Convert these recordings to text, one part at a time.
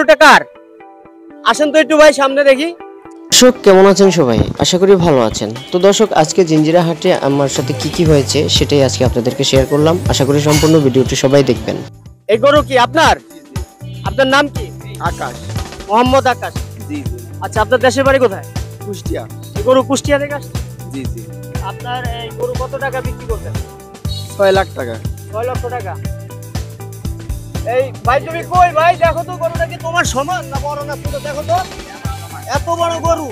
গরুটা কার? আসেন তো একটু ভাই সামনে দেখি। দর্শক কেমন আছেন সবাই? আশা করি ভালো আছেন। তো দর্শক আজকে জিঞ্জিরা হাটে আমার সাথে কি হয়েছে সেটাই আজকে আপনাদেরকে শেয়ার করলাম। আশা করি সম্পূর্ণ ভিডিওটি সবাই দেখবেন। এই গরু কি আপনার? আপনার নাম কি? আকাশ। মোহাম্মদ আকাশ। জি জি। আচ্ছা, আপনার দেশের বাড়ি কোথায়? কুষ্টিয়া। এই গরু কুষ্টিয়া থেকে আসছে? জি জি। আপনার এই গরু কত টাকা বিক্রি করতেন? 6 লাখ টাকা। 6 লক্ষ টাকা। এই ভাই তুমি কই ভাই, দেখো তো গরুটা কি তোমার সমান না বড় না ছোট, দেখো তো। এত বড় গরু।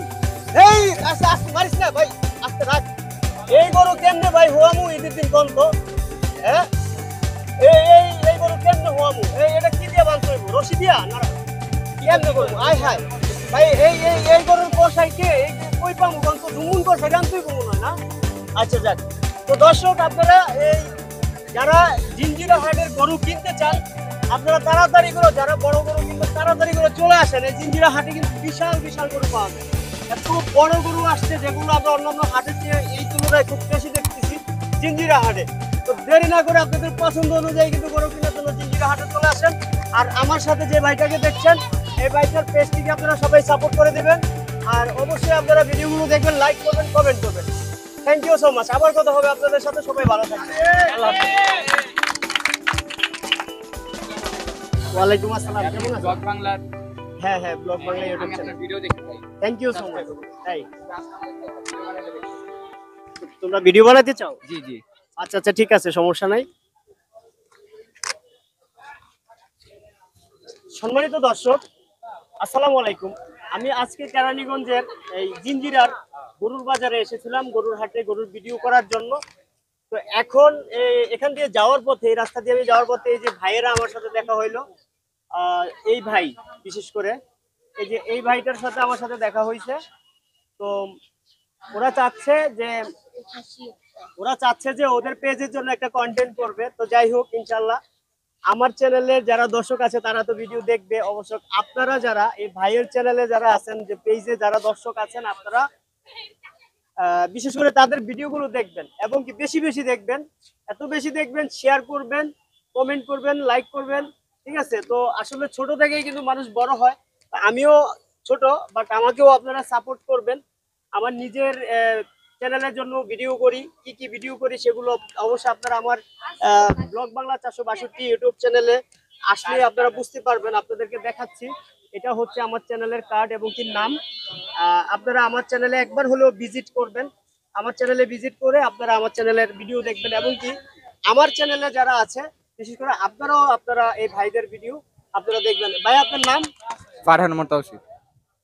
এই আস্তে আস্তে মারিস না ভাই, আস্তে রাখ। এই গরু কেমনে ভাই হোয়ামু ঈদের দিন কোন তো? হ্যাঁ, এই গরু কেমনে হোয়ামু? এটা কি দিয়ে বানতে হইব? রশি দিয়া না কেমনে করবো? আয় হায় ভাই, এই গরুর কষাই কে? এই কই পামু কোন তো? ধুমুন কষাই জানতেই পাবো না। আচ্ছা যাক। তো দর্শক আপনারা এই যারা জিঞ্জিরা হাটের গরু কিনতে চান, আপনারা তাড়াতাড়ি করে, যারা বড় গরু কিনতে তাড়াতাড়ি করে চলে আসেন। এই জিঞ্জিরা হাটে কিন্তু বিশাল বিশাল গরু পাওয়া যায়। এত বড় গরু আসছে যেগুলো আমরা অন্যান্য হাটের চেয়ে এই তুলনায় খুব বেশি দেখতেছি জিঞ্জিরা হাটে। তো দেরি না করে আপনাদের পছন্দ অনুযায়ী কিন্তু গরু কেনার জন্য জিঞ্জিরা হাটে চলে আসেন। আর আমার সাথে যে ভাইটাকে দেখছেন, এই ভাইটার পেজটিকে আপনারা সবাই সাপোর্ট করে দিবেন। আর অবশ্যই আপনারা ভিডিওগুলো দেখবেন, লাইক করবেন, কমেন্ট করবেন। Thank you so much. আবার কথা হবে আপনাদের সাথে। সবাই ভালো থাকবেন। আল্লাহ হাফেজ। ওয়ালাইকুম আসসালাম। কেমন আছেন? ব্লগ বাংলার হ্যাঁ হ্যাঁ, ব্লগ বাংলা ইউটিউব আমি চ্যানেল। আপনার ভিডিও দেখতে পাই। Thank you so much. তাই তোমরা ভিডিও বানাতে চাও? জি জি। আচ্ছা আচ্ছা, ঠিক আছে, সমস্যা নাই। সম্মানিত দর্শক, আসসালামু আলাইকুম। আমি আজকে কেরানীগঞ্জের এই জিঞ্জিরার গরুর বাজারে এসেছিলাম গরুর হাটে গরুর ভিডিও করার জন্য। তো এখন এখান দিয়ে যাওয়ার পথে, এই রাস্তা দিয়ে আমি যাওয়ার পথে এই যে ভাইয়েরা আমার সাথে দেখা হইলো, এই ভাই বিশেষ করে এই যে এই ভাইটার সাথে আমার সাথে দেখা হয়েছে। তো ওরা চাচ্ছে যে ওদের পেজের জন্য একটা কন্টেন্ট করবে। তো যাই হোক, ইনশাল্লাহ আমার চ্যানেলের যারা দর্শক আছে তারা তো ভিডিও দেখবে। অবশ্য আপনারা যারা এই ভাইয়ের চ্যানেলে যারা আছেন, যে পেজে যারা দর্শক আছেন, আপনারা বিশেষ করে তাদের ভিডিওগুলো দেখবেন এবং কি বেশি বেশি দেখবেন। এত বেশি দেখবেন, শেয়ার করবেন, কমেন্ট করবেন, লাইক করবেন। ঠিক আছে? তো আসলে ছোট থেকেই কিন্তু মানুষ বড় হয়। আমিও ছোট, বাট আমাকেও আপনারা সাপোর্ট করবেন। আমার নিজের চ্যানেলের জন্য ভিডিও করি, কি ভিডিও করি সেগুলো অবশ্যই আপনারা আমার ব্লগ বাংলা 462 ইউটিউব চ্যানেলে আসলে আপনারা বুঝতে পারবেন। আপনাদেরকে দেখাচ্ছি, এটা হচ্ছে আমার চ্যানেলের কার্ড এবং কি নাম। আপনারা আমার চ্যানেলে একবার হলেও ভিজিট করবেন। আমার চ্যানেলে ভিজিট করে আপনারা আমার চ্যানেলের ভিডিও দেখবেন এবং কি আমার চ্যানেলে যারা আছে বিশেষ করে আপনারা এই ভাইদের ভিডিও আপনারা দেখবেন। ভাই আপনার নাম? ফারহান মোর তাওসিফ।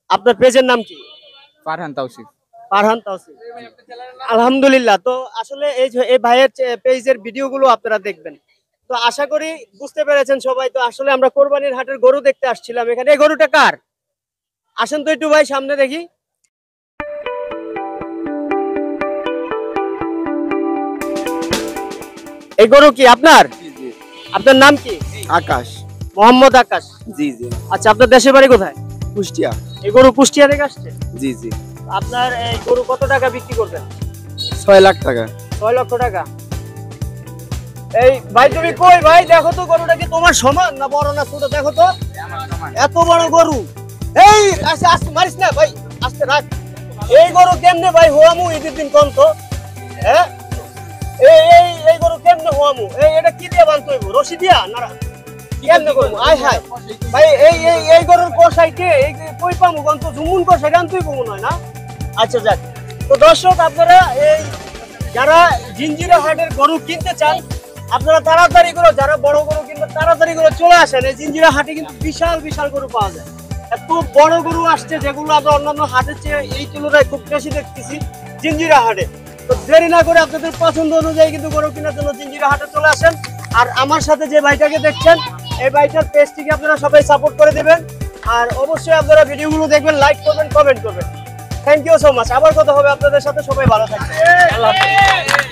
আপনার পেজের নাম কি? ফারহান তাওসিফ। ফারহান তাওসিফ। আলহামদুলিল্লাহ। তো আসলে এই ভাইয়ের পেজের ভিডিওগুলো আপনারা দেখবেন। তো আশা করি বুঝতে পেরেছেন সবাই। তো আসলে আমরা কোরবানির হাটের গরু দেখতে আসছিলাম এখানে। এই গরুটা কার? আসেন তো একটু ভাই সামনে দেখি। এই গরু কি আপনার? জি জি। আপনার নাম কি? আকাশ। মোহাম্মদ আকাশ। জি জি। আচ্ছা, আপনার দেশের বাড়ি কোথায়? কুষ্টিয়া। এই গরু কুষ্টিয়া থেকে আসছে? জি জি। আপনার এই গরু কত টাকা বিক্রি করবেন? 6 লাখ টাকা। 6 লক্ষ টাকা। এই ভাই তুমি কই ভাই, দেখো তো গরুটা কি তোমার সমান না বড় না ছোট, দেখো তো। এত বড় গরু। এই আস্তে আস্তে মারিস না ভাই, আস্তে রাখ। এই গরু কেমনে ভাই হোয়ামু ঈদের দিন কোন তো? হ্যাঁ, এই গরু কেমনে হোয়ামু? এটা কি দিয়ে বানতে হইব? রশি দিয়া না কেমনে করবো? আয় হায় ভাই, এই গরুর কষাই কে? এই কই পামু কোন তো? ধুমুন কষাই জানতেই পাবো না। আচ্ছা যাক। তো দর্শক আপনারা এই যারা জিঞ্জিরা হাটের গরু কিনতে চান, আপনারা তাড়াতাড়ি করে, যারা বড় গরু কিনতে তাড়াতাড়ি করে চলে আসেন। এই জিঞ্জিরা হাটে কিন্তু বিশাল বিশাল গরু পাওয়া যায়। এত বড় গরু আসছে যেগুলো আমরা অন্যান্য হাটের চেয়ে এই তুলনায় খুব বেশি দেখতেছি জিঞ্জিরা হাটে। তো দেরি না করে আপনাদের পছন্দ অনুযায়ী কিন্তু গরু কেনার জন্য জিঞ্জিরা হাটে চলে আসেন। আর আমার সাথে যে ভাইটাকে দেখছেন, এই ভাইটার পেজটিকে আপনারা সবাই সাপোর্ট করে দেবেন। আর অবশ্যই আপনারা ভিডিওগুলো দেখবেন, লাইক করবেন, কমেন্ট করবেন। Thank you so much. আবার কথা হবে আপনাদের সাথে। সবাই ভালো থাকবেন। আল্লাহ হাফেজ।